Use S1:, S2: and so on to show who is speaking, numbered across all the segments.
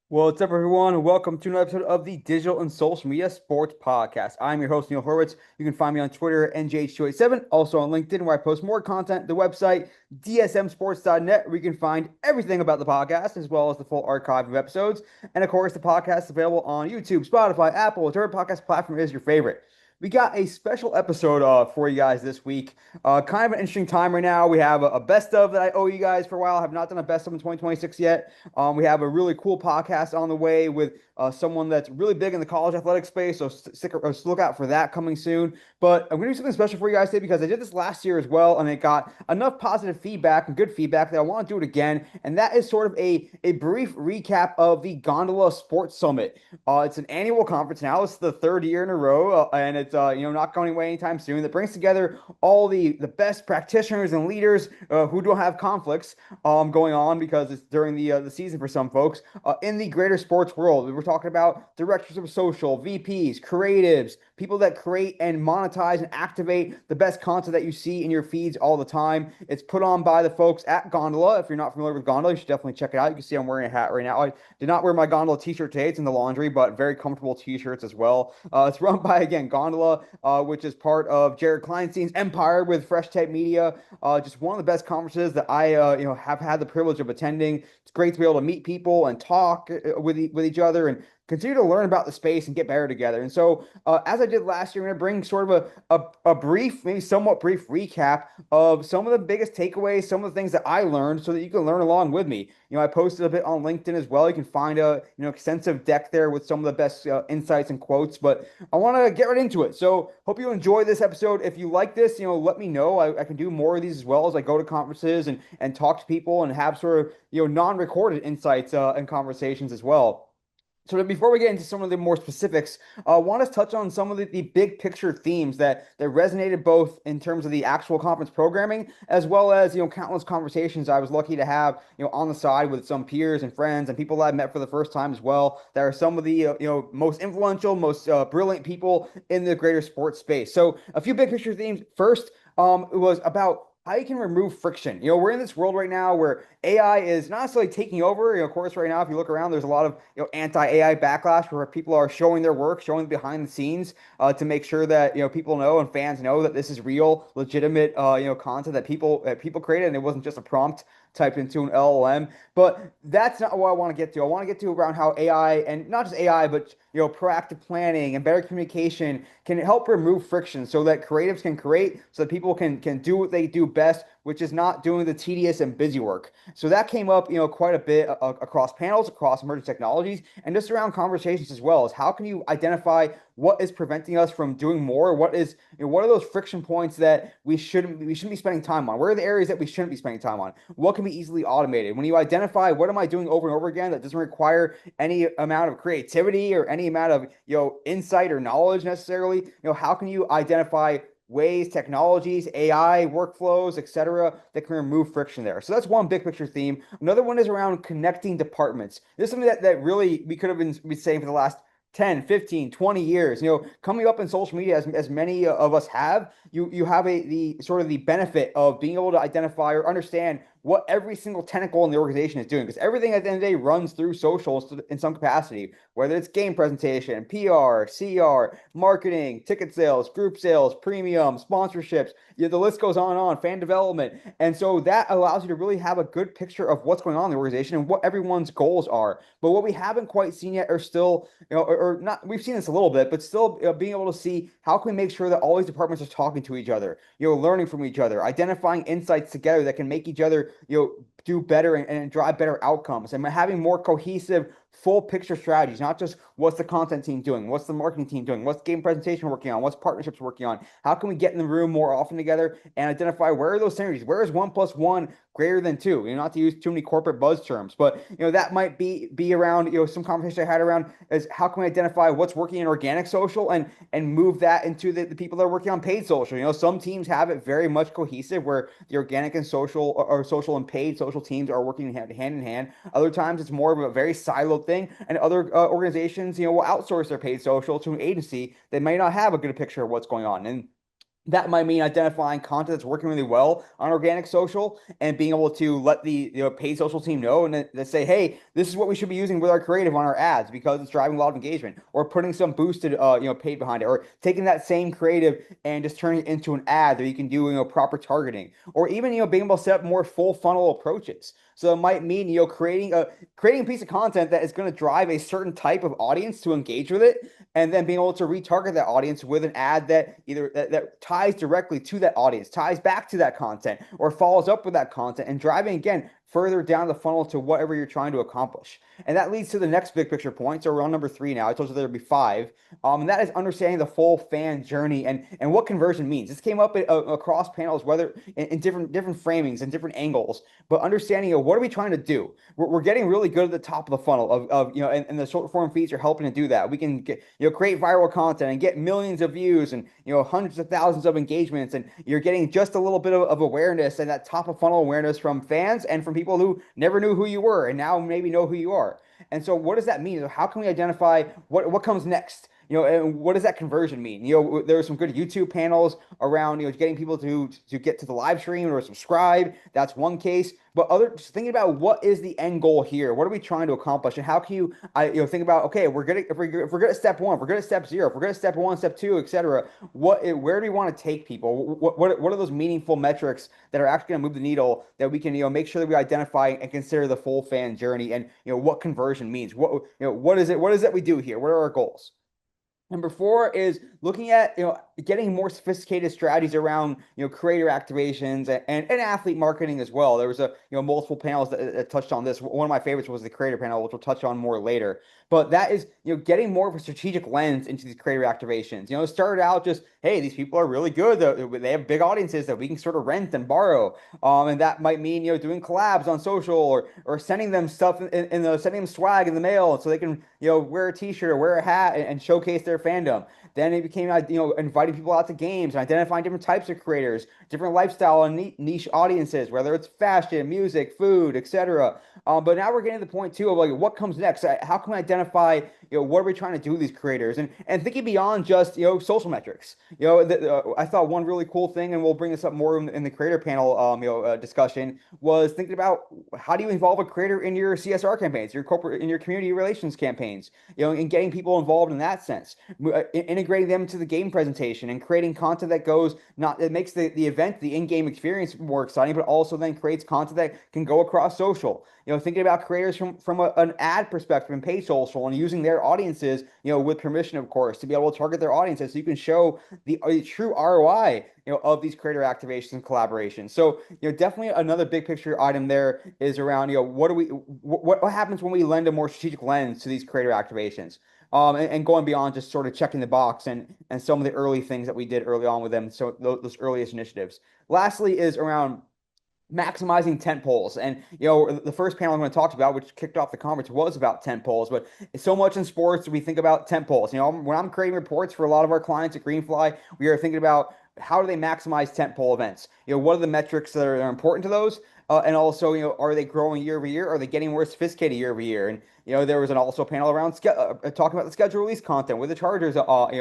S1: What's up, everyone, and welcome to another episode of the Digital and Social Media Sports Podcast. I'm your host, Neil Horowitz. You can find me on Twitter, NJH287, also on LinkedIn, where I post more content, the website, dsmsports.net, where you can find everything about the podcast, as well as the full archive of episodes. And of course, the podcast is available on YouTube, Spotify, Apple, whichever podcast platform is your favorite. We got a special episode for you guys this week. Kind of an interesting time right now. We have a best of that I owe you guys for a while. I have not done a best of in 2026 yet. We have a really cool podcast on the way with someone that's really big in the college athletic space. So look out for that coming soon. But I'm going to do something special for you guys today because I did this last year as well, and it got enough positive feedback and good feedback that I want to do it again. And that is sort of a brief recap of the Gondola Sports Summit. It's an annual conference now. It's the third year in a row, and it's not going away anytime soon. That brings together all the best practitioners and leaders who don't have conflicts going on because it's during the season for some folks in the greater sports world. We're talking about directors of social, VPs, creatives, people that create and monetize and activate the best content that you see in your feeds all the time. It's put on by the folks at Gondola. If you're not familiar with Gondola, you should definitely check it out. You can see I'm wearing a hat right now. I did not wear my Gondola t-shirt today. It's in the laundry, but very comfortable t-shirts as well. It's run by, again, Gondola, which is part of Jared Kleinstein's empire with Fresh Tape Media. Just one of the best conferences that I have had the privilege of attending. It's great to be able to meet people and talk with each other and continue to learn about the space and get better together. And so, as I did last year, I'm going to bring sort of a brief, maybe somewhat brief recap of some of the biggest takeaways, some of the things that I learned so that you can learn along with me. I posted a bit on LinkedIn as well. You can find a extensive deck there with some of the best insights and quotes. But I want to get right into it. So hope you enjoy this episode. If you like this, let me know. I can do more of these as well as I go to conferences and talk to people and have sort of non-recorded insights and conversations as well. So before we get into some of the more specifics, I want to touch on some of the big picture themes that resonated both in terms of the actual conference programming as well as countless conversations I was lucky to have on the side with some peers and friends and people that I met for the first time as well. That are some of the most influential, most brilliant people in the greater sports space. So a few big picture themes. First, it was about how you can remove friction. We're in this world right now where AI is not necessarily taking over. Of course, right now, if you look around, there's a lot of anti-AI backlash where people are showing their work, showing behind the scenes to make sure that people know and fans know that this is real, legitimate content that people created, and it wasn't just a prompt typed into an LLM. But that's not what I want to get to. I want to get to around how AI, and not just AI, but proactive planning and better communication can help remove friction so that creatives can create, so that people can do what they do best, which is not doing the tedious and busy work. So that came up, quite a bit across panels, across emerging technologies, and just around conversations as well. Is how can you identify what is preventing us from doing more? What are those friction points that we shouldn't be spending time on? Where are the areas that we shouldn't be spending time on? What can be easily automated? When you identify what am I doing over and over again that doesn't require any amount of creativity or any amount of insight or knowledge necessarily, how can you identify ways, technologies, AI, workflows, etc., that can remove friction there. So that's one big picture theme. Another one is around connecting departments. This is something that really we could have been saying for the last 10, 15, 20 years, coming up in social media as many of us have, you have the sort of the benefit of being able to identify or understand what every single tentacle in the organization is doing, because everything at the end of the day runs through socials in some capacity, whether it's game presentation, PR, CR, marketing, ticket sales, group sales, premium, sponsorships, the list goes on and on, fan development. And so that allows you to really have a good picture of what's going on in the organization and what everyone's goals are. But what we haven't quite seen yet are still, or not, we've seen this a little bit, but still being able to see how can we make sure that all these departments are talking to each other, learning from each other, identifying insights together that can make each other do better and drive better outcomes, and having more cohesive full picture strategies, not just what's the content team doing, what's the marketing team doing, what's game presentation working on, what's partnerships working on, how can we get in the room more often together and identify where are those synergies, where is 1+1 greater than 2, not to use too many corporate buzz terms, but that might be around some conversation I had around is how can we identify what's working in organic social and move that into the people that are working on paid social. Some teams have it very much cohesive where the organic and social or social and paid social teams are working hand in hand. Other times it's more of a very siloed thing, and other organizations will outsource their paid social to an agency that may not have a good picture of what's going on. And That might mean identifying content that's working really well on organic social and being able to let the paid social team know and then say, hey, this is what we should be using with our creative on our ads because it's driving a lot of engagement, or putting some boosted paid behind it, or taking that same creative and just turning it into an ad that you can do proper targeting, or even being able to set up more full funnel approaches. So it might mean creating a piece of content that is going to drive a certain type of audience to engage with it, and then being able to retarget that audience with an ad that either that ties directly to that audience, ties back to that content, or follows up with that content, and driving again further down the funnel to whatever you're trying to accomplish. And that leads to the next big picture point. So we're on number three now. I told you there'd be five. And that is understanding the full fan journey and what conversion means. This came up across panels, whether in different framings and different angles, but understanding what are we trying to do? We're getting really good at the top of the funnel and the short form feeds are helping to do that. We can get, create viral content and get millions of views and hundreds of thousands of engagements, and you're getting just a little bit of awareness and that top of funnel awareness from fans and from people who never knew who you were and now maybe know who you are. And so what does that mean? How can we identify what comes next? And what does that conversion mean? There were some good YouTube panels around, getting people to get to the live stream or subscribe. That's one case. But just thinking about what is the end goal here? What are we trying to accomplish? And how can think about, okay, if we're good at step one, if we're good at step zero, if we're good at step one, step two, etc. Where do we want to take people? What are those meaningful metrics that are actually going to move the needle that we can, make sure that we identify and consider the full fan journey, and what conversion means? What is it we do here? What are our goals? Number four is looking at getting more sophisticated strategies around creator activations and athlete marketing as well. There was multiple panels that touched on this. One of my favorites was the creator panel, which we'll touch on more later. But that is getting more of a strategic lens into these creator activations. It started out just, hey, these people are really good. They have big audiences that we can sort of rent and borrow. And that might mean doing collabs on social, or sending them stuff sending them swag in the mail so they can wear a t-shirt or wear a hat and showcase their fandom. Then it became inviting people out to games and identifying different types of creators, different lifestyle and niche audiences, whether it's fashion, music, food, etc. But now we're getting to the point too of like what comes next. How can we identify what are we trying to do with these creators, and thinking beyond just social metrics. I thought one really cool thing, and we'll bring this up more in the creator panel discussion, was thinking about how do you involve a creator in your CSR campaigns, your corporate in your community relations campaigns, and getting people involved in that sense, integrating them into the game presentation and creating content that makes the event, the in-game experience more exciting, but also then creates content that can go across social. Thinking about creators from an ad perspective and paid social, and using their audiences, with permission, of course, to be able to target their audiences so you can show the true ROI, of these creator activations and collaborations. So, definitely another big picture item there is around, what happens when we lend a more strategic lens to these creator activations. And going beyond just sort of checking the box and some of the early things that we did early on with them. So those earliest initiatives. Lastly is around maximizing tent poles. And the first panel I'm going to talk about, which kicked off the conference, was about tent poles. But so much in sports we think about tent poles. When I'm creating reports for a lot of our clients at Greenfly, we are thinking about how do they maximize tent pole events. What are the metrics that are important to those? And also, are they growing year over year? Are they getting more sophisticated year over year? And there was an also panel around talking about the schedule release content with the Chargers.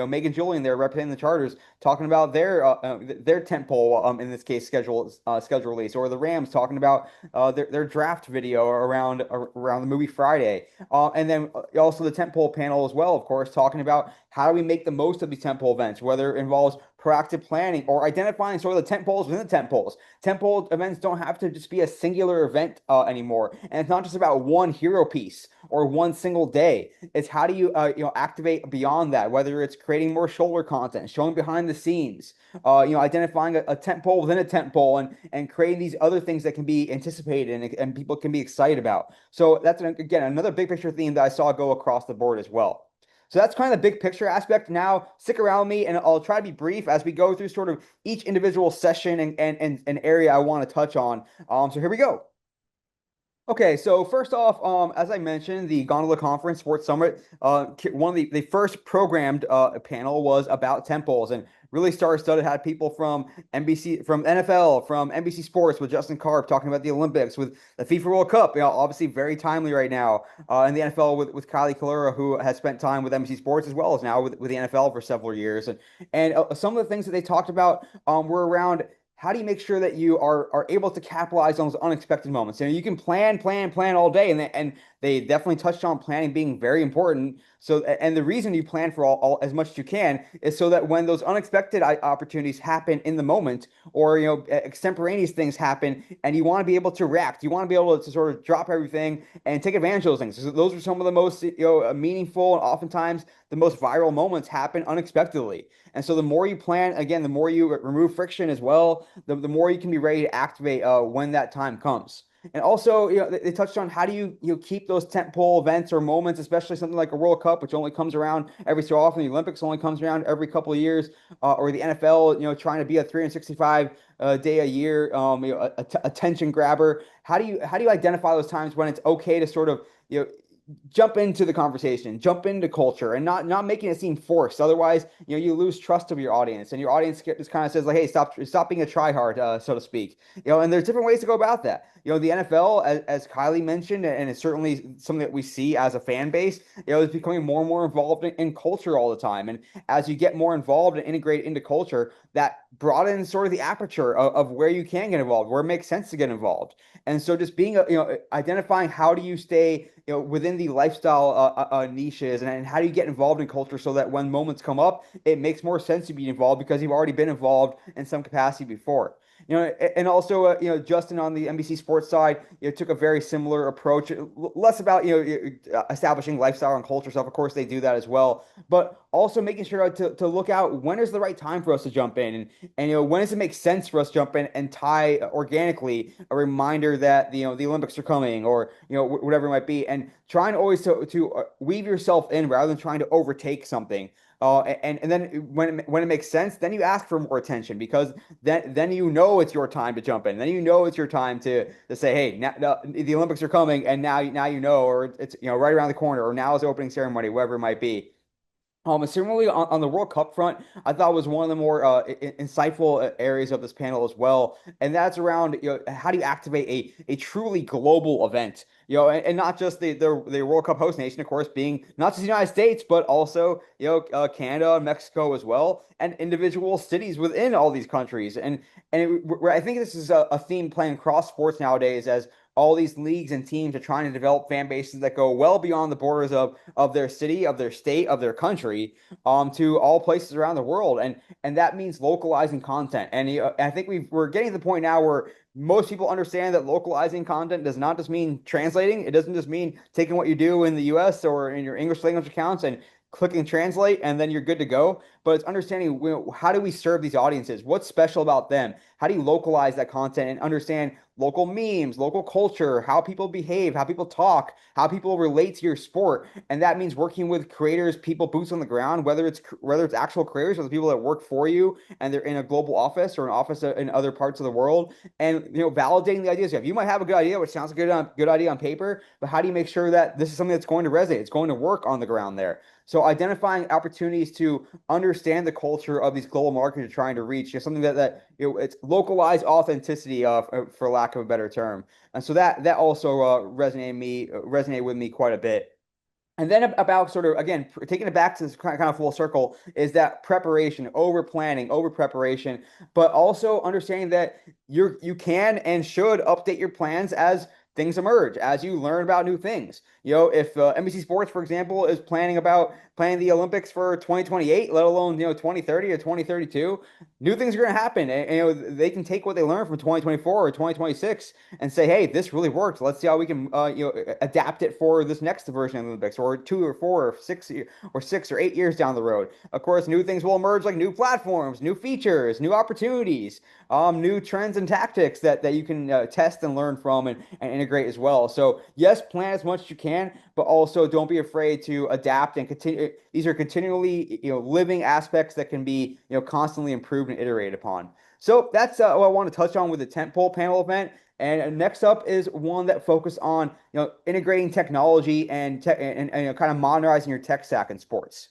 S1: Megan Julian there representing the Chargers, talking about their tentpole, in this case schedule release, or the Rams talking about their draft video around the movie Friday. And then also the tentpole panel as well, of course, talking about how do we make the most of these tentpole events, whether it involves proactive planning or identifying sort of the tent poles within the tent poles. Tentpole events don't have to just be a singular event anymore, and it's not just about one hero piece or one single day. It's how do you activate beyond that, whether it's creating more shoulder content, showing behind the scenes, identifying a tent pole within a tent pole, and creating these other things that can be anticipated and people can be excited about. So that's again another big picture theme that I saw go across the board as well. So that's kind of the big picture aspect. Now, stick around me, and I'll try to be brief as we go through sort of each individual session and area I want to touch on. So here we go. Okay, so first off, as I mentioned, the Gondola Conference Sports Summit, one of the first programmed panel was about tent poles, and really star-studded, had people from NBC, from NFL, from NBC Sports with Justin Karp talking about the Olympics, with the FIFA World Cup, obviously very timely right now, and the NFL with Kylie Kalura, who has spent time with NBC Sports as well as now with the NFL for several years, and some of the things that they talked about were around how do you make sure that you are able to capitalize on those unexpected moments? You can plan all day, and they definitely touched on planning being very important. So, and the reason you plan for all as much as you can is so that when those unexpected opportunities happen in the moment, or extemporaneous things happen, and you want to be able to react, you want to be able to sort of drop everything and take advantage of those things. So those are some of the most meaningful and oftentimes the most viral moments happen unexpectedly. And so the more you plan, again, the more you remove friction as well, the more you can be ready to activate when that time comes. And also, they touched on how do you keep those tentpole events or moments, especially something like a World Cup, which only comes around every so often. The Olympics only comes around every couple of years, or the NFL, trying to be a 365 day a year, attention grabber. How do you identify those times when it's okay to sort of jump into the conversation, jump into culture, and not making it seem forced. Otherwise, you lose trust of your audience, and your audience just kind of says like, "Hey, stop being a tryhard," so to speak. And there's different ways to go about that. The NFL, as Kylie mentioned, and it's certainly something that we see as a fan base, is becoming more and more involved in culture all the time. And as you get more involved and integrate into culture, that broadens sort of the aperture of where you can get involved, where it makes sense to get involved. And so just being, identifying how do you stay, within the lifestyle niches, and how do you get involved in culture so that when moments come up, it makes more sense to be involved because you've already been involved in some capacity before. And also, Justin on the NBC Sports side, took a very similar approach, less about, establishing lifestyle and culture stuff. Of course, they do that as well, but also making sure to look out when is the right time for us to jump in, and when does it make sense for us to jump in and tie organically a reminder that the Olympics are coming, or whatever it might be, and trying always to weave yourself in rather than trying to overtake something. And then when it makes sense, then you ask for more attention, because then it's your time to jump in. Then it's your time to say, hey, now, the Olympics are coming, and now or it's right around the corner, or now is the opening ceremony, whatever it might be. And similarly on the World Cup front, I thought was one of the more insightful areas of this panel as well, and that's around how do you activate a truly global event, and not just the World Cup host nation, of course, being not just the United States, but also Canada and Mexico as well, and individual cities within all these countries, I think this is a theme playing across sports nowadays, as all these leagues and teams are trying to develop fan bases that go well beyond the borders of their city, of their state, of their country, to all places around the world, and that means localizing content. And I think we're getting to the point now where most people understand that localizing content does not just mean translating. It doesn't just mean taking what you do in the U.S. or in your English language accounts and clicking translate and then you're good to go. But it's understanding, how do we serve these audiences? What's special about them? How do you localize that content and understand local memes, local culture, how people behave, how people talk, how people relate to your sport? And that means working with creators, people, boots on the ground, whether it's actual creators or the people that work for you and they're in a global office or an office in other parts of the world, and validating the ideas you have. You might have a good idea, which sounds like a good idea on paper, but how do you make sure that this is something that's going to resonate? It's going to work on the ground there. So identifying opportunities to understand the culture of these global markets you're trying to reach is something that it's localized authenticity, for lack of a better term. And so that also resonated with me quite a bit. And then about sort of, again, taking it back to this kind of full circle, is that preparation, over planning, over preparation, but also understanding that you can and should update your plans as things emerge, as you learn about new things. If NBC Sports, for example, is planning the Olympics for 2028, let alone 2030 or 2032, new things are going to happen. And they can take what they learned from 2024 or 2026 and say, hey, this really worked. Let's see how we can adapt it for this next version of the Olympics, or 2 or 4 or 6 or 8 years down the road. Of course, new things will emerge, like new platforms, new features, new opportunities, new trends and tactics that you can test and learn from, and integrate as well. So yes, plan as much as you can, but also don't be afraid to adapt and continue. These are continually living aspects that can be constantly improved and iterated upon. So that's what I want to touch on with the tentpole panel event. And next up is one that focused on integrating technology and kind of modernizing your tech stack in sports.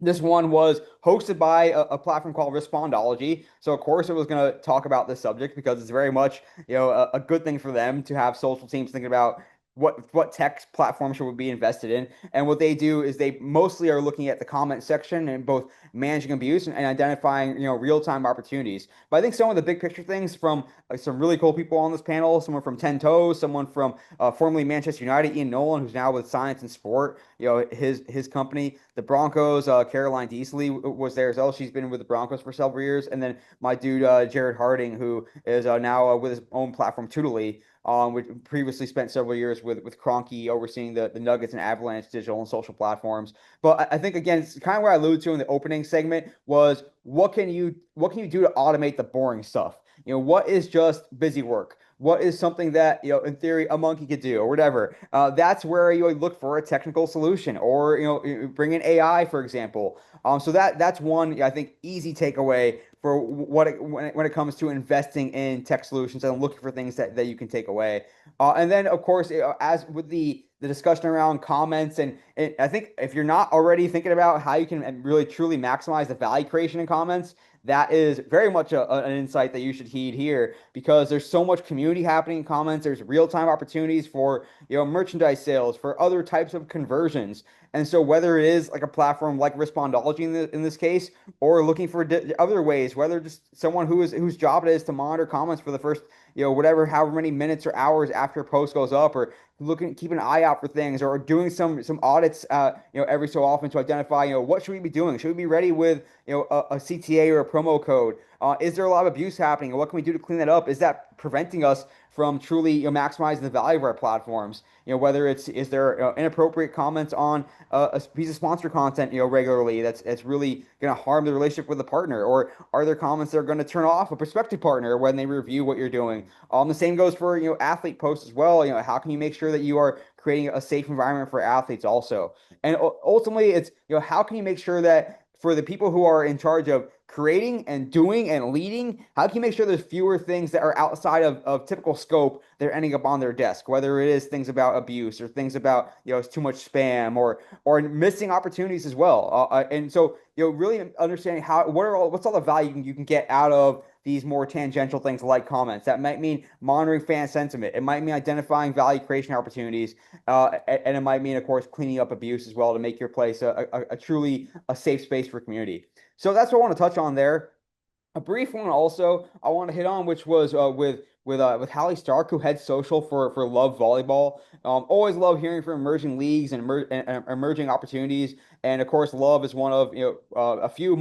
S1: This one was hosted by a platform called Respondology. So of course it was going to talk about this subject because it's very much, a good thing for them to have social teams thinking about what tech platform should we be invested in. And what they do is they mostly are looking at the comment section and both managing abuse and identifying, real-time opportunities. But I think some of the big picture things from some really cool people on this panel, someone from 10 Toes, someone from formerly Manchester United, Ian Nolan, who's now with Science and Sport, his company, the Broncos, Caroline Deasley was there as well. She's been with the Broncos for several years. And then my dude, Jared Harding, who is now with his own platform, Tootly, which previously spent several years with Kroenke overseeing the Nuggets and Avalanche digital and social platforms. But I think again, it's kind of what I alluded to in the opening segment was what can you do to automate the boring stuff? What is just busy work? What is something that, in theory, a monkey could do or whatever? That's where you look for a technical solution or, bring in AI, for example. So that's one, I think, easy takeaway for when it comes to investing in tech solutions and looking for things that you can take away. And then, of course, as with the discussion around comments, and I think if you're not already thinking about how you can really truly maximize the value creation in comments, that is very much an insight that you should heed here because there's so much community happening in comments. There's real-time opportunities for merchandise sales, for other types of conversions. And so whether it is like a platform like Respondology in this case, or looking for other ways, whether just someone whose job it is to monitor comments for the first whatever, however many minutes or hours after a post goes up, or keep an eye out for things, or doing some audits, every so often to identify, what should we be doing? Should we be ready with, a CTA or a promo code? Is there a lot of abuse happening? What can we do to clean that up? Is that preventing us from truly, maximizing the value of our platforms? Whether is there inappropriate comments on a piece of sponsor content, regularly that's really going to harm the relationship with the partner, or are there comments that are going to turn off a prospective partner when they review what you're doing? The same goes for athlete posts as well. How can you make sure that you are creating a safe environment for athletes also? And ultimately, it's how can you make sure that for the people who are in charge of creating and doing and leading, how can you make sure there's fewer things that are outside of typical scope that are ending up on their desk, whether it is things about abuse or things about, it's too much spam or missing opportunities as well. And so, really understanding what's all the value you can get out of these more tangential things like comments. That might mean monitoring fan sentiment. It might mean identifying value creation opportunities. And it might mean, of course, cleaning up abuse as well to make your place a truly a safe space for community. So that's what I want to touch on there. A brief one also I want to hit on, which was with Hallie Stark, who heads social for Love Volleyball. Always love hearing from emerging leagues and emerging opportunities. And of course, Love is one of a few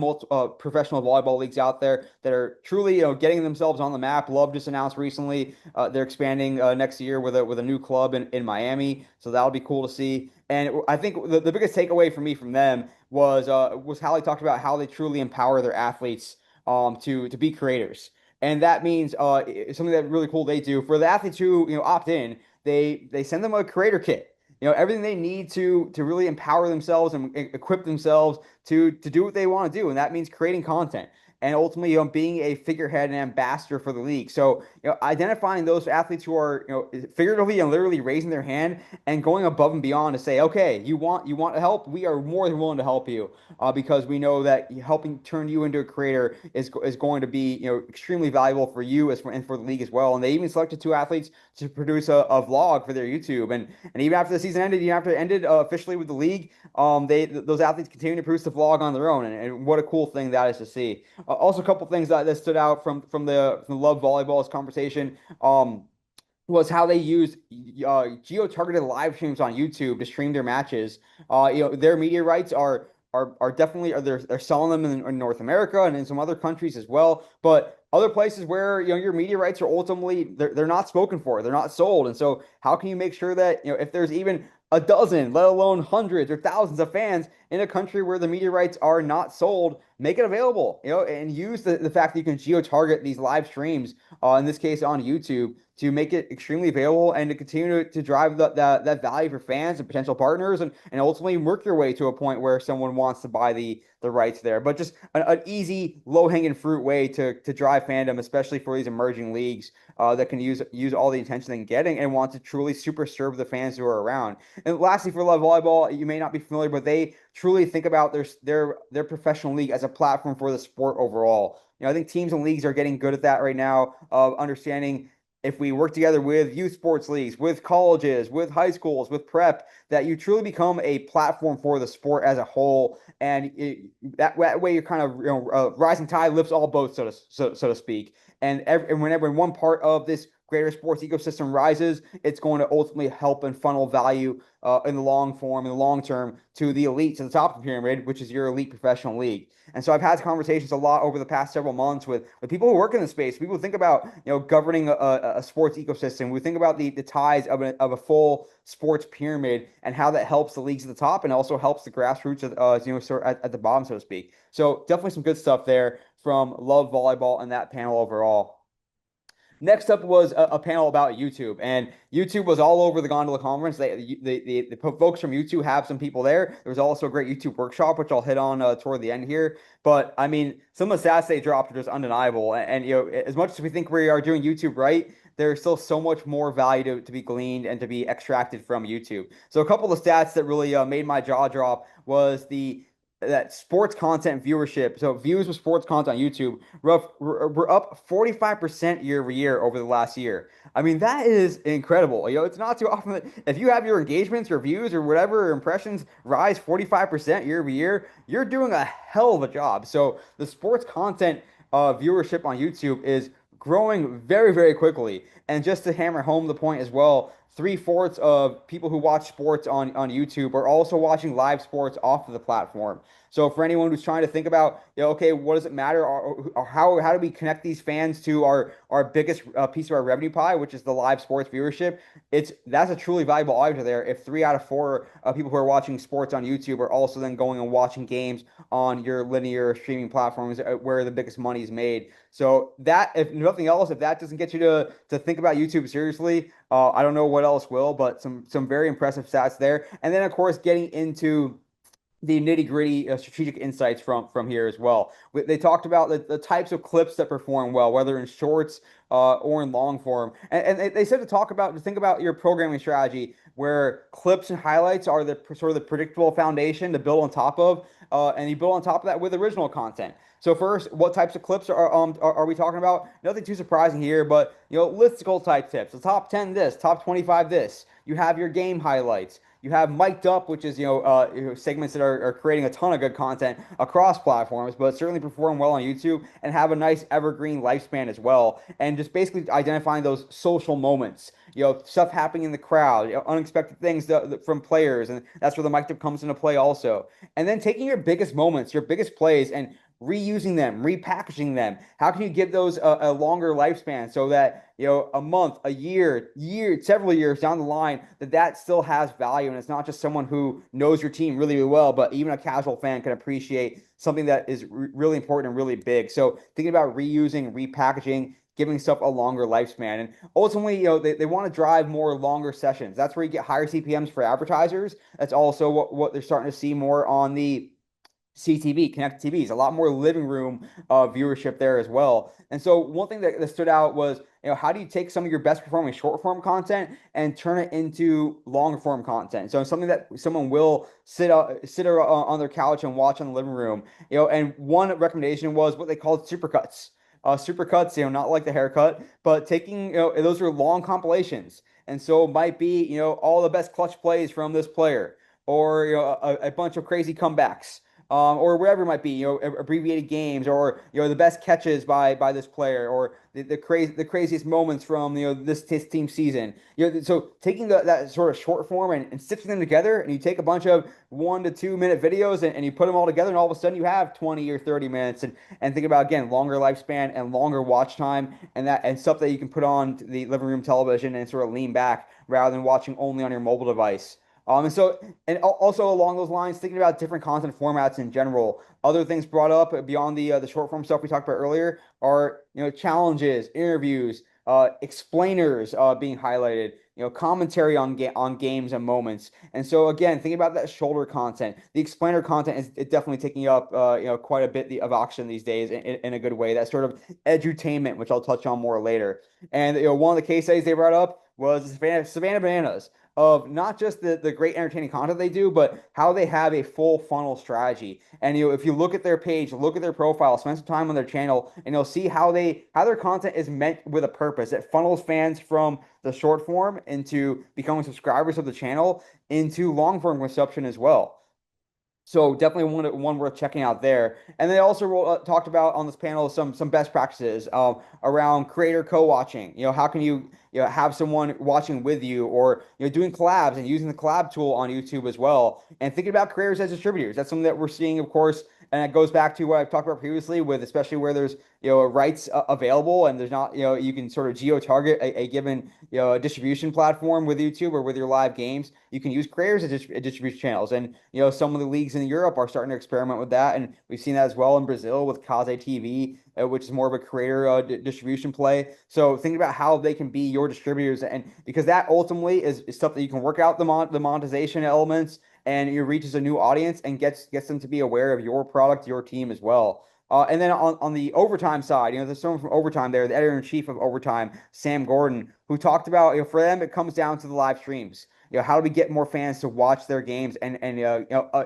S1: professional volleyball leagues out there that are truly getting themselves on the map. Love just announced recently they're expanding next year with a new club in Miami, so that'll be cool to see. And I think the biggest takeaway for me from them was how they talked about how they truly empower their athletes to be creators. And that means something that really cool they do for the athletes who opt in. They send them a creator kit. Everything they need to really empower themselves and equip themselves to do what they want to do, and that means creating content and ultimately being a figurehead and ambassador for the league. So identifying those athletes who are figuratively and literally raising their hand and going above and beyond to say, okay, you want help, we are more than willing to help you, because we know that helping turn you into a creator is going to be extremely valuable for you and for the league as well. And they even selected two athletes to produce a vlog for their YouTube, and even after the season ended, even after it ended officially with the league, those athletes continue to produce the vlog on their own, and what a cool thing that is to see. Also, a couple things that stood out from the Love Volleyball's conversation was how they use geo-targeted live streams on YouTube to stream their matches. Their media rights are definitely they're selling them in North America and in some other countries as well, but other places where your media rights are ultimately they're not spoken for, they're not sold. And so how can you make sure that if there's even a dozen, let alone hundreds or thousands of fans in a country where the media rights are not sold, make it available, and use the fact that you can geo-target these live streams, in this case on YouTube, to make it extremely available and to continue to drive that value for fans and potential partners, and ultimately work your way to a point where someone wants to buy the rights there. But just an easy, low-hanging fruit way to drive fandom, especially for these emerging leagues, that can use all the attention they're getting and want to truly super serve the fans who are around. And lastly, for Love Volleyball, you may not be familiar, but they truly think about their professional league as a platform for the sport overall. I think teams and leagues are getting good at that right now, of understanding if we work together with youth sports leagues, with colleges, with high schools, with prep, that you truly become a platform for the sport as a whole. And that way, you're kind of, rising tide lifts all boats, so to speak. And whenever one part of this greater sports ecosystem rises, it's going to ultimately help and funnel value, in the in the long term, to the elite, to the top of the pyramid, which is your elite professional league. And so I've had conversations a lot over the past several months with people who work in the space. People who think about, governing a sports ecosystem. We think about the ties of a full sports pyramid and how that helps the leagues at the top and also helps the grassroots, sort of at the bottom, so to speak. So definitely some good stuff there from Love Volleyball and that panel overall. Next up was a panel about YouTube, and YouTube was all over the Gondola conference. The folks from YouTube have some people there. There was also a great YouTube workshop, which I'll hit on toward the end here. But I mean, some of the stats they dropped are just undeniable. And as much as we think we are doing YouTube right, there's still so much more value to be gleaned and to be extracted from YouTube. So a couple of stats that really made my jaw drop was that sports content viewership. So views of sports content on YouTube were up 45% year over year over the last year. I mean, that is incredible. It's not too often that if you have your engagements or views or whatever impressions rise 45% year over year, you're doing a hell of a job. So the sports content viewership on YouTube is growing very, very quickly. And just to hammer home the point as well, three-fourths of people who watch sports on YouTube are also watching live sports off of the platform. So for anyone who's trying to think about, okay, what does it matter, or how do we connect these fans to our biggest piece of our revenue pie, which is the live sports viewership? That's a truly valuable argument there. If 3 out of 4 people who are watching sports on YouTube are also then going and watching games on your linear streaming platforms, where the biggest money is made. So that, if nothing else, if that doesn't get you to think about YouTube seriously, I don't know what else will. But some very impressive stats there. And then of course getting into the nitty-gritty strategic insights from here as well. They talked about the types of clips that perform well, whether in shorts or in long form. And they said to think about your programming strategy, where clips and highlights are the sort of the predictable foundation to build on top of, and you build on top of that with original content. So first, what types of clips are we talking about? Nothing too surprising here, but listicle type tips. The top 10 this, top 25 this. You have your game highlights. You have mic'd up, which is segments that are creating a ton of good content across platforms, but certainly perform well on YouTube and have a nice evergreen lifespan as well. And just basically identifying those social moments, stuff happening in the crowd, unexpected things from players, and that's where the mic up comes into play also. And then taking your biggest moments, your biggest plays, and reusing them, repackaging them. How can you give those a longer lifespan so that a month, a year, several years down the line, that still has value, and it's not just someone who knows your team really, really well, but even a casual fan can appreciate something that is really important and really big. So thinking about reusing, repackaging, giving stuff a longer lifespan, and ultimately, they want to drive more longer sessions. That's where you get higher CPMs for advertisers. That's also what they're starting to see more on the CTV, connected TVs, a lot more living room viewership there as well. And so one thing that stood out was, how do you take some of your best performing short form content and turn it into long form content? So something that someone will sit on their couch and watch in the living room. And one recommendation was what they called supercuts. Supercuts, not like the haircut, but taking, those are long compilations. And so it might be, all the best clutch plays from this player, or, a bunch of crazy comebacks. Or whatever it might be, abbreviated games, or the best catches by this player, or the craziest moments from this team season. So taking that sort of short form and stitching them together, and you take a bunch of 1 to 2 minute videos and you put them all together, and all of a sudden you have 20 or 30 minutes, and think about, again, longer lifespan and longer watch time, and stuff that you can put on the living room television and sort of lean back rather than watching only on your mobile device. Also along those lines, thinking about different content formats in general, other things brought up beyond the short form stuff we talked about earlier are, challenges, interviews, explainers being highlighted, commentary on games and moments. And so again, thinking about that shoulder content, the explainer content is definitely taking up quite a bit of oxygen these days in a good way. That sort of edutainment, which I'll touch on more later. And one of the case studies they brought up was Savannah Bananas, of not just the great entertaining content they do, but how they have a full funnel strategy. And if you look at their page, look at their profile, spend some time on their channel, and you'll see how their content is meant with a purpose. It funnels fans from the short form into becoming subscribers of the channel into long form consumption as well. So definitely one worth checking out there. And they also talked about on this panel some best practices around creator co-watching. How can you have someone watching with you, or doing collabs and using the collab tool on YouTube as well, and thinking about creators as distributors. That's something that we're seeing, of course, and it goes back to what I've talked about previously, with especially where there's rights available, and there's not, you can sort of geo target a given distribution platform with YouTube or with your live games. You can use creators as distribution channels, and some of the leagues in Europe are starting to experiment with that, and we've seen that as well in Brazil with Kaze TV, which is more of a creator distribution play. So thinking about how they can be your distributors, and because that ultimately is stuff that you can work out the monetization elements, and it reaches a new audience and gets them to be aware of your product, your team as well. And then on the overtime side, there's someone from Overtime there, the editor-in-chief of Overtime, Sam Gordon, who talked about, for them, it comes down to the live streams. How do we get more fans to watch their games and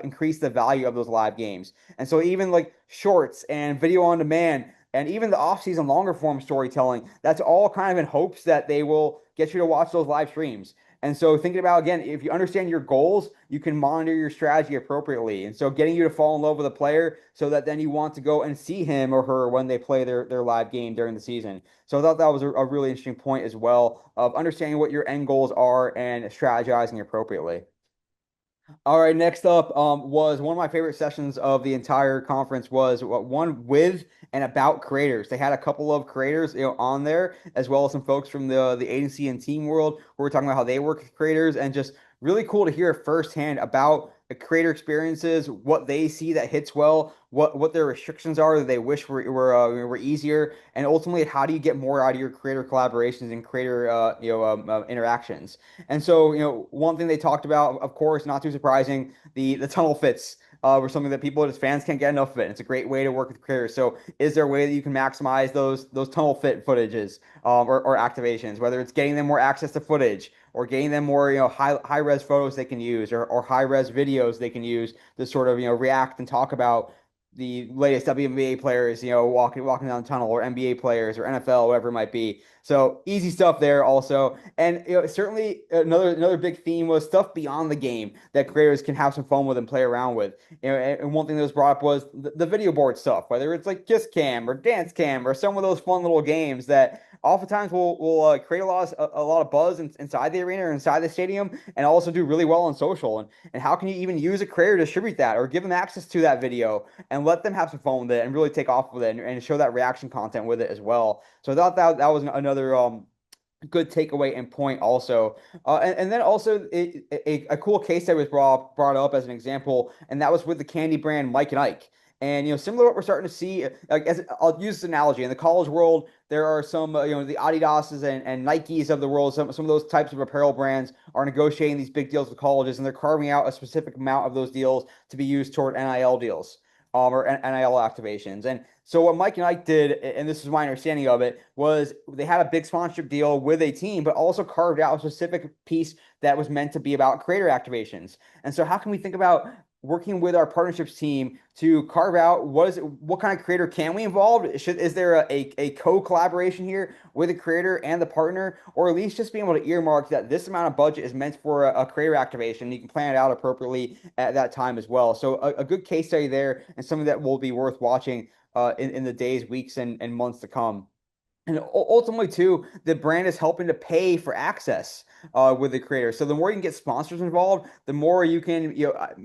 S1: increase the value of those live games? And so even like shorts and video on demand and even the off-season longer form storytelling, that's all kind of in hopes that they will get you to watch those live streams. And so thinking about, again, if you understand your goals, you can monitor your strategy appropriately. And so getting you to fall in love with a player so that then you want to go and see him or her when they play their live game during the season. So I thought that was a really interesting point as well, of understanding what your end goals are and strategizing appropriately. All right, next up was one of my favorite sessions of the entire conference, was one with and about creators. They had a couple of creators, on there, as well as some folks from the agency and team world who were talking about how they work with creators, and just really cool to hear firsthand about the creator experiences, what they see that hits well, what their restrictions are that they wish were easier, and ultimately how do you get more out of your creator collaborations and creator interactions. And so, one thing they talked about, of course, not too surprising, the tunnel fits were something that people as fans can't get enough of it. It's a great way to work with creators. So is there a way that you can maximize those tunnel fit footages or activations, whether it's getting them more access to footage or getting them more high res photos they can use, or high res videos they can use to sort of react and talk about the latest WNBA players, walking down the tunnel, or NBA players, or NFL, whatever it might be. So easy stuff there also. And certainly another big theme was stuff beyond the game that creators can have some fun with and play around with. And one thing that was brought up was the video board stuff, whether it's like Kiss Cam or Dance Cam or some of those fun little games that oftentimes will create a lot of buzz inside the arena or inside the stadium, and also do really well on social. And how can you even use a creator to distribute that, or give them access to that video and let them have some fun with it and really take off with it, and show that reaction content with it as well. So I thought that was another good takeaway and point also. And then also a cool case that was brought up as an example, and that was with the candy brand Mike and Ike. And similar to what we're starting to see, like, as I'll use this analogy, in the college world, there are some the Adidas's and Nikes of the world. Some of those types of apparel brands are negotiating these big deals with colleges, and they're carving out a specific amount of those deals to be used toward NIL deals, or NIL activations. And so what Mike and Ike did, and this is my understanding of it, was they had a big sponsorship deal with a team, but also carved out a specific piece that was meant to be about creator activations. And so how can we think about working with our partnerships team to carve out what kind of creator can we involve? Is there a co-collaboration here with the creator and the partner, or at least just being able to earmark that this amount of budget is meant for a creator activation? You can plan it out appropriately at that time as well. So a good case study there, and something that will be worth watching in the days, weeks, and months to come. And ultimately, too, the brand is helping to pay for access with the creator. So the more you can get sponsors involved, the more you can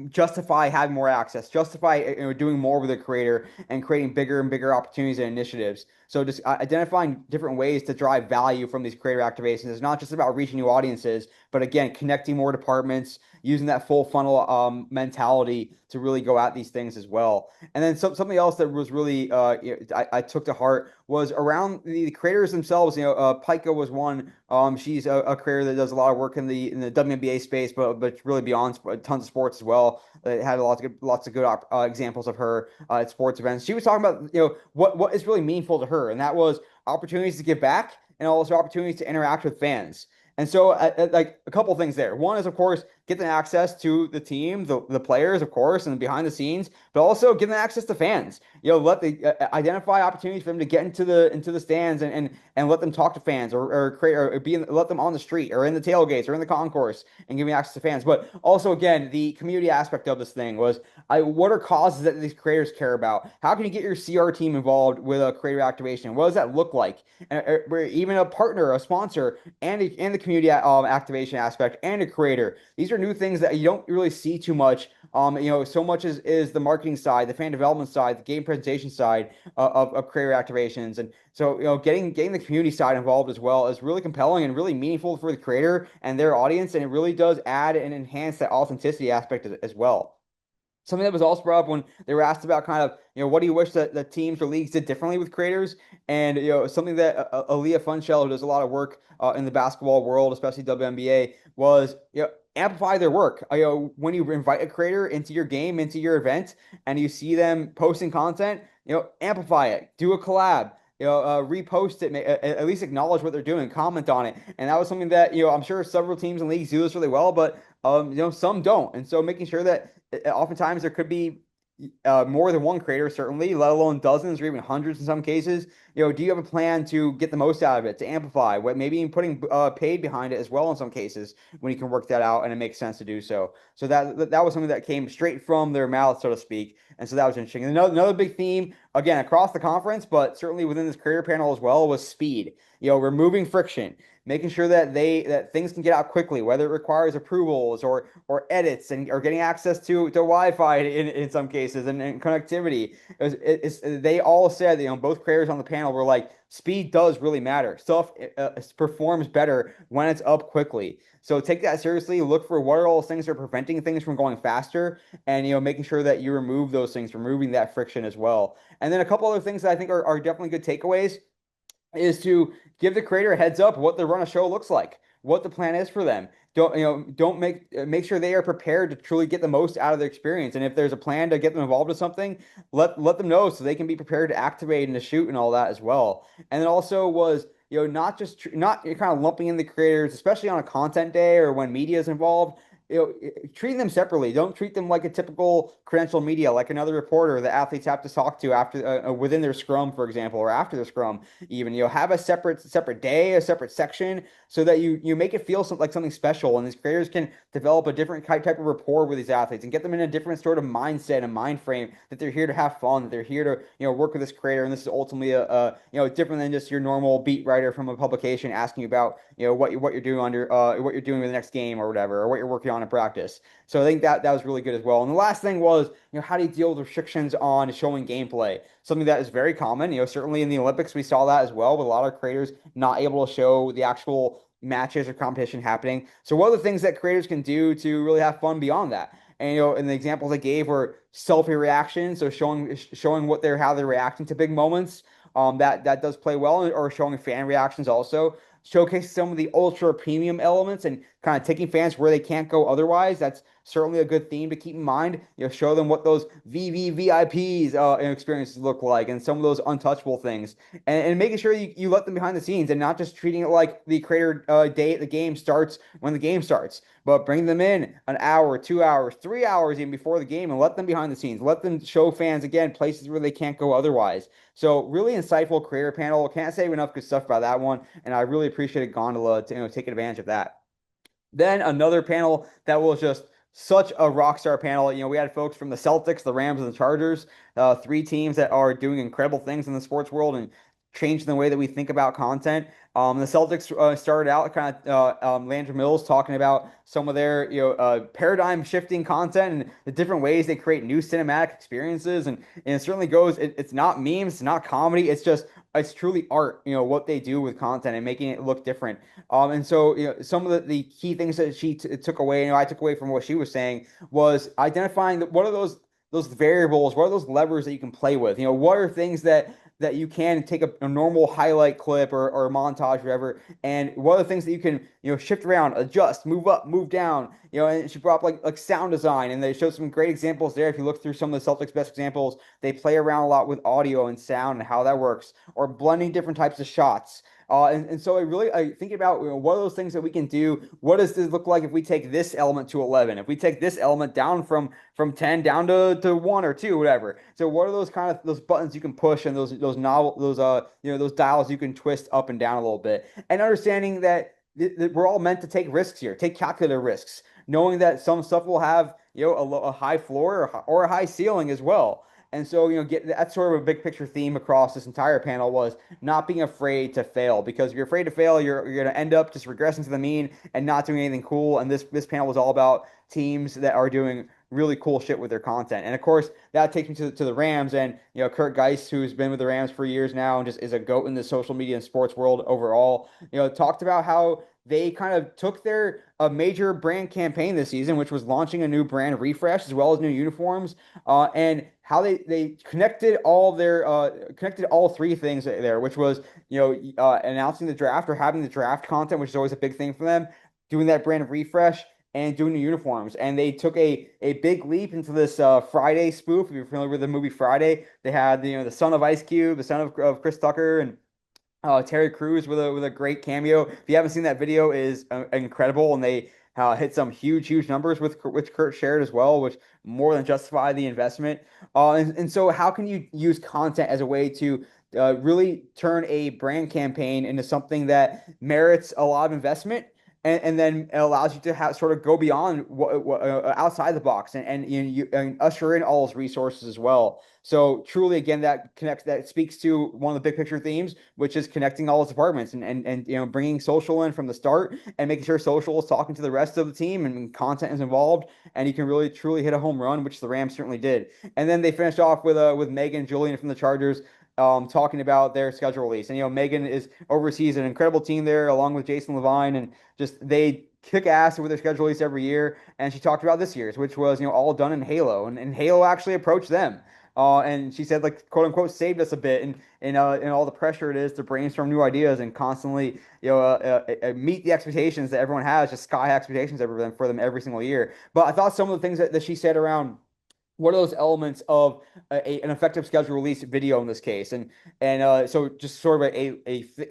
S1: justify having more access, justify doing more with the creator and creating bigger and bigger opportunities and initiatives. So just identifying different ways to drive value from these creator activations is not just about reaching new audiences, but again, connecting more departments, using that full funnel mentality to really go at these things as well. And then something else that was really I took to heart was around the creators themselves. Pica was one. She's a creator that does a lot of work in the WNBA space, but really beyond tons of sports as well. It had lots of good examples of her at sports events. She was talking about what is really meaningful to her, and that was opportunities to give back and also opportunities to interact with fans. And so, like a couple things there. One is, of course, get them access to the team, the players, of course, and behind the scenes, but also give them access to fans. Let the identify opportunities for them to get into the stands and let them talk to fans or create let them on the street or in the tailgates or in the concourse and give me access to fans. But also, again, the community aspect of this thing was what are causes that these creators care about? How can you get your CR team involved with a creator activation? What does that look like? Even a partner, a sponsor, and the community activation aspect and a creator. These are new things that you don't really see too much. So much is the marketing side, the fan development side, the game presentation side of creator activations. And so, getting the community side involved as well is really compelling and really meaningful for the creator and their audience. And it really does add and enhance that authenticity aspect as well. Something that was also brought up when they were asked about kind of, what do you wish that the teams or leagues did differently with creators? And, something that Aaliyah Funchell, who does a lot of work in the basketball world, especially WNBA, was, amplify their work. When you invite a creator into your game, into your event, and you see them posting content, amplify it, do a collab. Repost it, at least acknowledge what they're doing, comment on it. And that was something that, I'm sure several teams and leagues do this really well, but, some don't. And so making sure that oftentimes there could be more than one creator, certainly, let alone dozens or even hundreds in some cases. Do you have a plan to get the most out of it, to amplify? Maybe even putting paid behind it as well in some cases when you can work that out and it makes sense to do so. So that was something that came straight from their mouth, so to speak. And so that was interesting. And another big theme, again, across the conference, but certainly within this creator panel as well, was speed. Removing friction, making sure that things can get out quickly, whether it requires approvals or edits or getting access to Wi-Fi in some cases and connectivity. They all said, both creators on the panel were like, speed does really matter. Stuff performs better when it's up quickly. So take that seriously. Look for what are all those things that are preventing things from going faster, and making sure that you remove those things, removing that friction as well. And then a couple other things that I think are definitely good takeaways is to give the creator a heads up what the run of show looks like, what the plan is for them. Don't make sure they are prepared to truly get the most out of their experience. And if there's a plan to get them involved with something, let them know so they can be prepared to activate and to shoot and all that as well. And it also was, not kind of lumping in the creators, especially on a content day or when media is involved. Treating them separately. Don't treat them like a typical credential media, like another reporter that athletes have to talk to after within their scrum, for example, or after their scrum. Even have a separate day, a separate section, so that you make it feel like something special, and these creators can develop a different type of rapport with these athletes and get them in a different sort of mindset and mind frame that they're here to have fun, that they're here to work with this creator, and this is ultimately a different than just your normal beat writer from a publication asking you about what you're doing what you're doing with the next game or whatever, or what you're working on in practice. So I think that was really good as well. And the last thing was, how do you deal with restrictions on showing gameplay? Something that is very common. Certainly in the Olympics we saw that as well, with a lot of creators not able to show the actual matches or competition happening. So what are the things that creators can do to really have fun beyond that? And and the examples I gave were selfie reactions, so showing how they're reacting to big moments. That does play well, or showing fan reactions also. Showcase some of the ultra premium elements and kind of taking fans where they can't go otherwise. That's certainly a good theme to keep in mind. Show them what those VVVIPs experiences look like, and some of those untouchable things, and making sure you let them behind the scenes and not just treating it like the creator day at the game starts when the game starts, but bring them in an hour, 2 hours, 3 hours even before the game, and let them behind the scenes. Let them show fans again places where they can't go otherwise. So really insightful creator panel. Can't say enough good stuff about that one, and I really appreciated Gondola taking advantage of that. Then another panel that was just such a rock star panel. We had folks from the Celtics, the Rams, and the Chargers, three teams that are doing incredible things in the sports world and changing the way that we think about content. The Celtics started out kind of Landry Mills talking about some of their paradigm shifting content and the different ways they create new cinematic experiences, and it certainly goes. It's not memes, it's not comedy. It's just it's truly art, what they do with content and making it look different. And so, some of the key things that she took away, I took away from what she was saying was identifying that what are those variables, what are those levers that you can play with? What are things that you can take a normal highlight clip or a montage, whatever, and what are the things that you can, shift around, adjust, move up, move down, and she brought up like sound design, and they showed some great examples there. If you look through some of the Celtics best examples, they play around a lot with audio and sound and how that works, or blending different types of shots. And so I think about, what are those things that we can do? What does this look like if we take this element to 11? If we take this element down from 10 down to 1 or 2, whatever. So what are those kind of those buttons you can push, and those novel those those dials you can twist up and down a little bit, and understanding that we're all meant to take risks here, take calculated risks, knowing that some stuff will have, a high floor or a high ceiling as well. And so, get that's sort of a big picture theme across this entire panel was not being afraid to fail, because if you're afraid to fail, you're going to end up just regressing to the mean and not doing anything cool. And this panel was all about teams that are doing really cool shit with their content. And of course, that takes me to the Rams, and Kurt Geist, who's been with the Rams for years now and just is a goat in the social media and sports world overall. Talked about how they kind of took their a major brand campaign this season, which was launching a new brand refresh as well as new uniforms, and how they connected all three things there, which was announcing the draft or having the draft content, which is always a big thing for them, doing that brand refresh and doing the uniforms. And they took a big leap into this Friday spoof. If you're familiar with the movie Friday, they had the son of Ice Cube, the son of Chris Tucker, and Terry Crews with a great cameo. If you haven't seen that video, is incredible, and they hit some huge numbers with which Kurt shared as well, which more than justify the investment. And so how can you use content as a way to really turn a brand campaign into something that merits a lot of investment? And then it allows you to have sort of go beyond what outside the box, and usher in all those resources as well. So truly, again, that speaks to one of the big picture themes, which is connecting all those departments, and bringing social in from the start and making sure social is talking to the rest of the team and content is involved, and you can really truly hit a home run, which the Rams certainly did. And then they finished off with Megan Julian from the Chargers, talking about their schedule release. And Megan is oversees an incredible team there, along with Jason Levine, and just they kick ass with their schedule release every year. And she talked about this year's, which was all done in Halo, and Halo actually approached them. And she said, like, quote unquote, saved us a bit, and all the pressure it is to brainstorm new ideas and constantly meet the expectations that everyone has, just sky high expectations for them every single year. But I thought some of the things that she said around what are those elements of an effective schedule release video in this case, and so just sort of a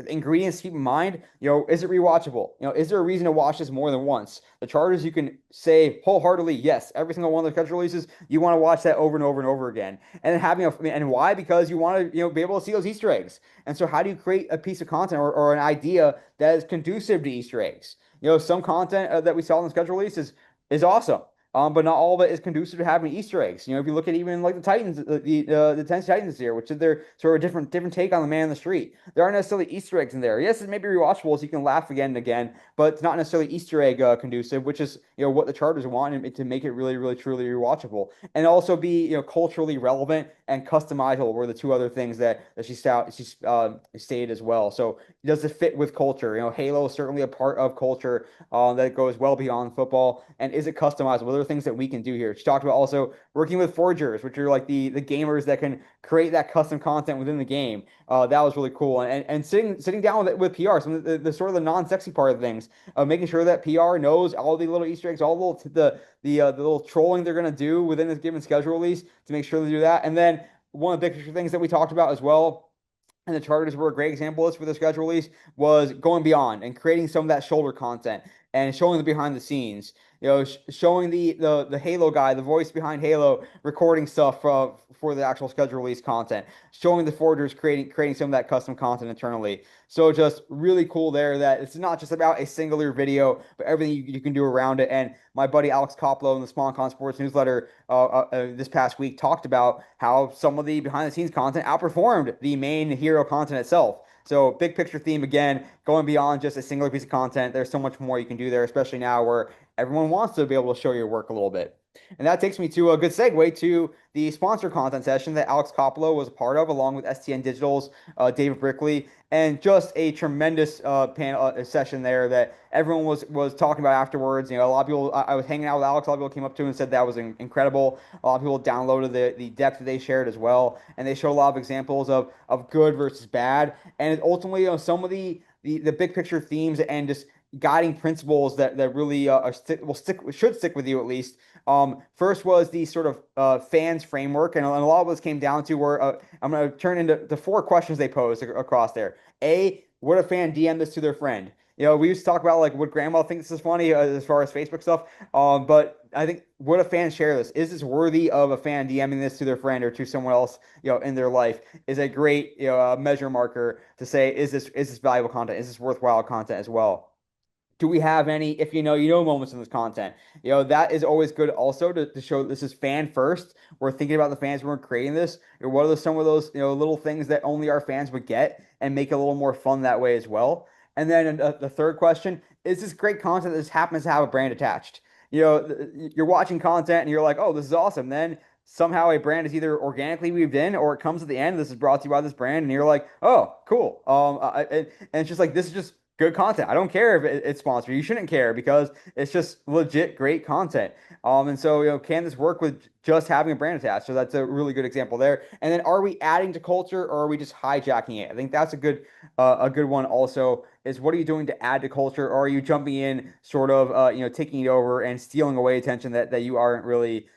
S1: ingredients to keep in mind. Is it rewatchable? Is there a reason to watch this more than once? The Chargers, you can say wholeheartedly yes, every single one of their schedule releases, you want to watch that over and over and over again. And then and why? Because you want to be able to see those Easter eggs. And so how do you create a piece of content or an idea that is conducive to Easter eggs? Some content that we saw in the schedule release is awesome. But not all of it is conducive to having Easter eggs. If you look at even like the Titans, the Tennessee Titans here, which is their sort of different take on the man in the street. There aren't necessarily Easter eggs in there. Yes, it may be rewatchable, so you can laugh again and again, but it's not necessarily Easter egg conducive, which is what the Chargers want, and to make it really, really, truly rewatchable, and also be culturally relevant and customizable were the two other things that she stated as well. So does it fit with culture? Halo is certainly a part of culture that goes well beyond football, and is it customizable? Things that we can do here. She talked about also working with forgers, which are like the gamers that can create that custom content within the game. That was really cool. And sitting down with PR, some of the sort of the non-sexy part of things, making sure that PR knows all the little Easter eggs, all the little trolling they're going to do within this given schedule release to make sure they do that. And then one of the big things that we talked about as well, and the Chargers were a great example of this for the schedule release, was going beyond and creating some of that shoulder content and showing the behind the scenes. Showing the Halo guy, the voice behind Halo, recording stuff for the actual schedule release content. Showing the forgers creating some of that custom content internally. So just really cool there that it's not just about a singular video, but everything you can do around it. And my buddy Alex Koplo in the SpawnCon Sports newsletter this past week talked about how some of the behind the scenes content outperformed the main hero content itself. So big picture theme again, going beyond just a singular piece of content. There's so much more you can do there, especially now where Everyone wants to be able to show your work a little bit. And that takes me to a good segue to the sponsor content session that Alex Coppola was a part of, along with STN Digital's David Brickley, and just a tremendous panel session there that everyone was talking about afterwards. A lot of people. I was hanging out with Alex. A lot of people came up to him and said that was incredible. A lot of people downloaded the depth that they shared as well, and they showed a lot of examples of good versus bad, and ultimately, some of the big picture themes and just guiding principles that really should stick with you at least. First was the sort of fans framework, and a lot of this came down to where I'm going to turn into the four questions they posed across there. A, would a fan DM this to their friend? We used to talk about like would grandma think this is funny as far as Facebook stuff. But I think would a fan share this? Is this worthy of a fan DMing this to their friend or to someone else, in their life? Is a great measure marker to say is this valuable content? Is this worthwhile content as well? Do we have any, if moments in this content? That is always good also to show this is fan first. We're thinking about the fans when we're creating this. What are some of those, little things that only our fans would get and make it a little more fun that way as well? And then the third question, is this great content that just happens to have a brand attached? You're watching content and you're like, oh, this is awesome. Then somehow a brand is either organically weaved in or it comes at the end. This is brought to you by this brand. And you're like, oh, cool. And it's just like, this is just good content. I don't care if it's sponsored. You shouldn't care because it's just legit great content. And so, can this work with just having a brand attached? So that's a really good example there. And then, are we adding to culture or are we just hijacking it? I think that's a good one. Also, is what are you doing to add to culture, or are you jumping in, sort of, taking it over and stealing away attention that you aren't really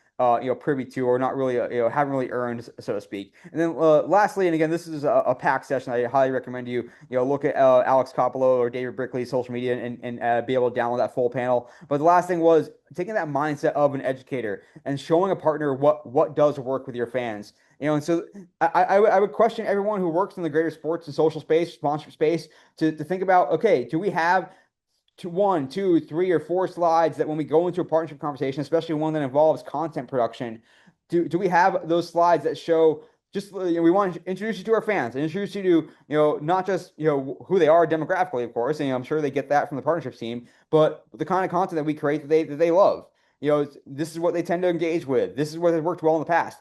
S1: privy to or not really, haven't really earned, so to speak. And then lastly, and again, this is a packed session. I highly recommend you, look at Alex Coppola or David Brickley's social media and be able to download that full panel. But the last thing was taking that mindset of an educator and showing a partner what does work with your fans. And so I would question everyone who works in the greater sports and social space, sponsorship space, to think about, okay, do we have one, two, three, or four slides that when we go into a partnership conversation, especially one that involves content production, do we have those slides that show just, we want to introduce you to our fans and introduce you to, not just, who they are demographically, of course, and I'm sure they get that from the partnerships team, but the kind of content that we create that they love. This is what they tend to engage with. This is what has worked well in the past.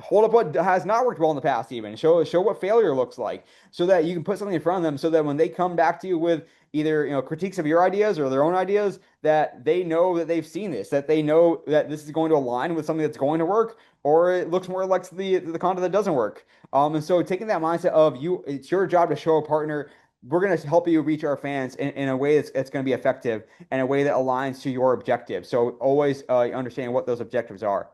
S1: Hold up what has not worked well in the past, even. Show what failure looks like, so that you can put something in front of them, so that when they come back to you with either critiques of your ideas or their own ideas, that they know that they've seen this, that they know that this is going to align with something that's going to work, or it looks more like the content that doesn't work. And so taking that mindset of it's your job to show a partner, we're going to help you reach our fans in a way that's going to be effective and a way that aligns to your objectives. So always understanding what those objectives are.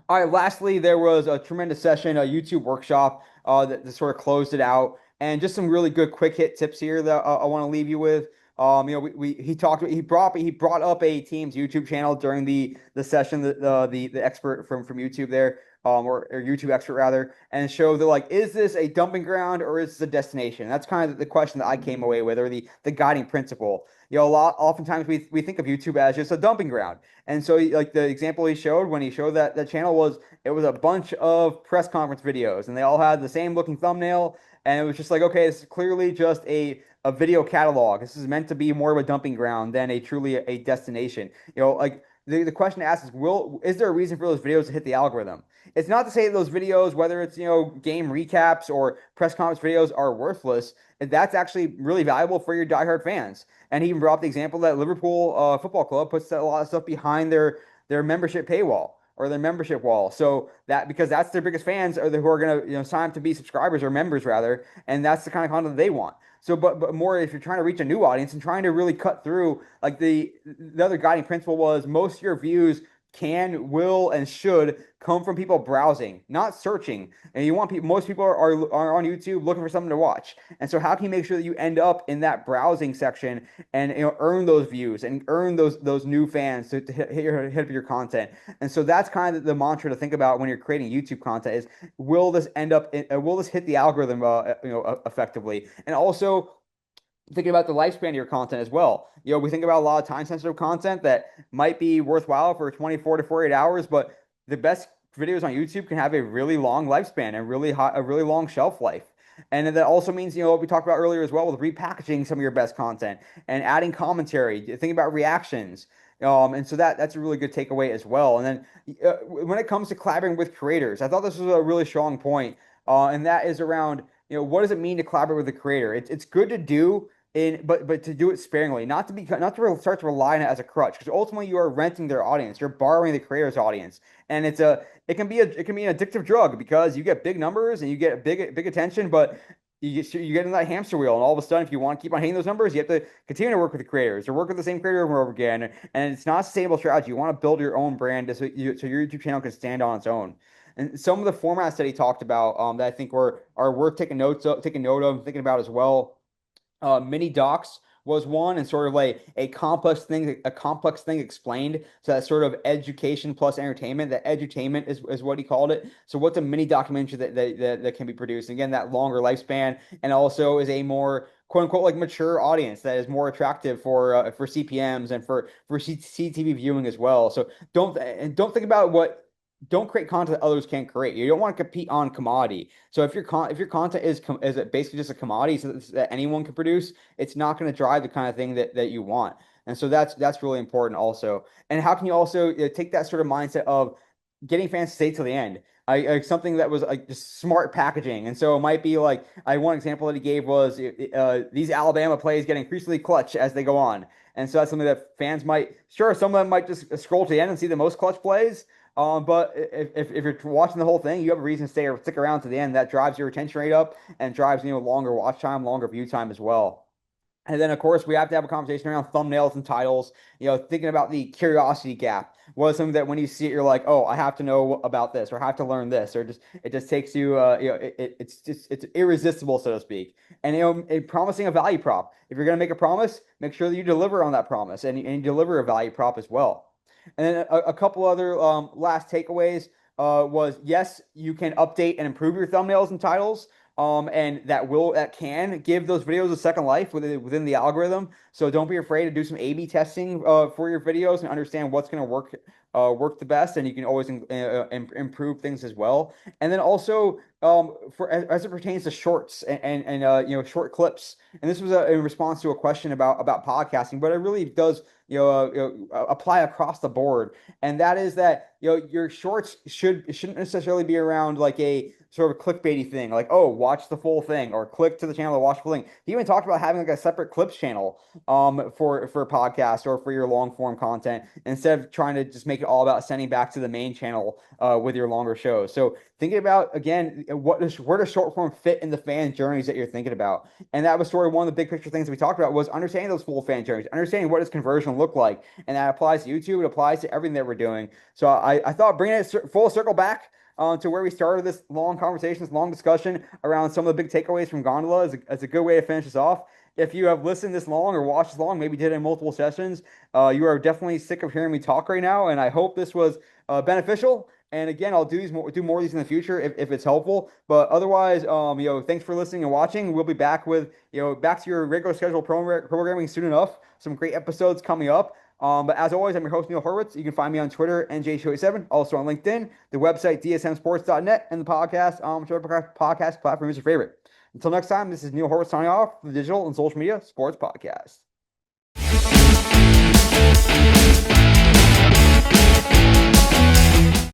S1: All right, lastly, there was a tremendous session, a YouTube workshop that sort of closed it out, and just some really good quick hit tips here that I want to leave you with. He brought up a team's YouTube channel during the session, the expert from YouTube there, or YouTube expert rather, and showed that, like, is this a dumping ground or is this a destination? That's kind of the question that I came away with, or the guiding principle. Oftentimes we think of YouTube as just a dumping ground. And so, like, the example he showed when he showed that channel was, it was a bunch of press conference videos, and they all had the same looking thumbnail, and it was just like, okay, this is clearly just a video catalog. This is meant to be more of a dumping ground than truly a destination. Like, the question to ask is there a reason for those videos to hit the algorithm? It's not to say that those videos, whether it's game recaps or press conference videos, are worthless. That's actually really valuable for your diehard fans. And he even brought up the example that Liverpool Football Club puts a lot of stuff behind their membership paywall or their membership wall. So because that's their biggest fans, or who are going to sign up to be subscribers or members rather, and that's the kind of content they want. So, but more if you're trying to reach a new audience and trying to really cut through, like, the other guiding principle was most of your views can, will, and should come from people browsing, not searching. And most people are on YouTube looking for something to watch. And so how can you make sure that you end up in that browsing section and earn those views and earn those new fans to hit up your content? And so that's kind of the mantra to think about when you're creating YouTube content is, will this hit the algorithm effectively? And also thinking about the lifespan of your content as well. We think about a lot of time-sensitive content that might be worthwhile for 24 to 48 hours, but the best videos on YouTube can have a really long lifespan and a really long shelf life. And that also means, what we talked about earlier as well, with repackaging some of your best content and adding commentary, thinking about reactions. And so that's a really good takeaway as well. And then when it comes to collaborating with creators, I thought this was a really strong point. And that is around, what does it mean to collaborate with a creator? It's good to do but to do it sparingly, not to start to rely on it as a crutch, because ultimately you are renting their audience, you're borrowing the creator's audience, and it can be an addictive drug because you get big numbers and you get big attention, but you get in that hamster wheel, and all of a sudden, if you want to keep on hitting those numbers, you have to continue to work with the creators or work with the same creator over and over again, and it's not a sustainable strategy. You want to build your own brand so your YouTube channel can stand on its own. And some of the formats that he talked about, that I think are worth taking note of, thinking about as well. Mini docs was one, and sort of like a complex thing explained. So that's sort of education plus entertainment. That edutainment is what he called it. So what's a mini documentary that can be produced? And again, that longer lifespan, and also is a more quote unquote like mature audience that is more attractive for CPMs and for CTV viewing as well. So don't think about don't create content that others can't create. You don't want to compete on commodity. So if your content is basically just a commodity that anyone can produce, it's not going to drive the kind of thing that you want. And so that's really important also. And how can you also take that sort of mindset of getting fans to stay till the end? Something that was like just smart packaging. And so it might be like one example that he gave was these Alabama plays get increasingly clutch as they go on. And so that's something that fans might, sure, some of them might just scroll to the end and see the most clutch plays. But if you're watching the whole thing, you have a reason to stick around to the end. That drives your retention rate up and drives, longer watch time, longer view time as well. And then, of course, we have to have a conversation around thumbnails and titles. Thinking about the curiosity gap. What is something that when you see it, you're like, oh, I have to know about this, or I have to learn this, or it just takes you, it's irresistible, so to speak. And promising a value prop. If you're going to make a promise, make sure that you deliver on that promise, and you deliver a value prop as well. And then a couple other last takeaways was, yes, you can update and improve your thumbnails and titles. And that can give those videos a second life within the algorithm. So don't be afraid to do some A/B testing for your videos and understand what's going to work the best. And you can always improve things as well. And then also as it pertains to shorts and short clips. And this was in response to a question about podcasting, but it really does apply across the board. And that is that your shorts shouldn't necessarily be around like a sort of clickbaity thing, like, oh, watch the full thing, or click to the channel to watch the full thing. He even talked about having like a separate clips channel for a podcast or for your long form content, instead of trying to just make it all about sending back to the main channel with your longer shows. So thinking about, again, where does short form fit in the fan journeys that you're thinking about? And that was sort of one of the big picture things that we talked about, was understanding those full fan journeys, understanding what does conversion look like. And that applies to YouTube, it applies to everything that we're doing. So I thought bringing it full circle back to where we started this long conversation, this long discussion around some of the big takeaways from Gondola is a good way to finish this off. If you have listened this long or watched this long, maybe did it in multiple sessions, you are definitely sick of hearing me talk right now, and I hope this was beneficial. And again, I'll do more of these in the future if it's helpful. But otherwise, thanks for listening and watching. We'll be back with back to your regular schedule programming soon enough. Some great episodes coming up. But as always, I'm your host, Neil Horowitz. You can find me on Twitter, NJ287, also on LinkedIn, the website, dsmsports.net, and the podcast, whichever podcast platform is your favorite. Until next time, this is Neil Horowitz signing off for the Digital and Social Media Sports Podcast.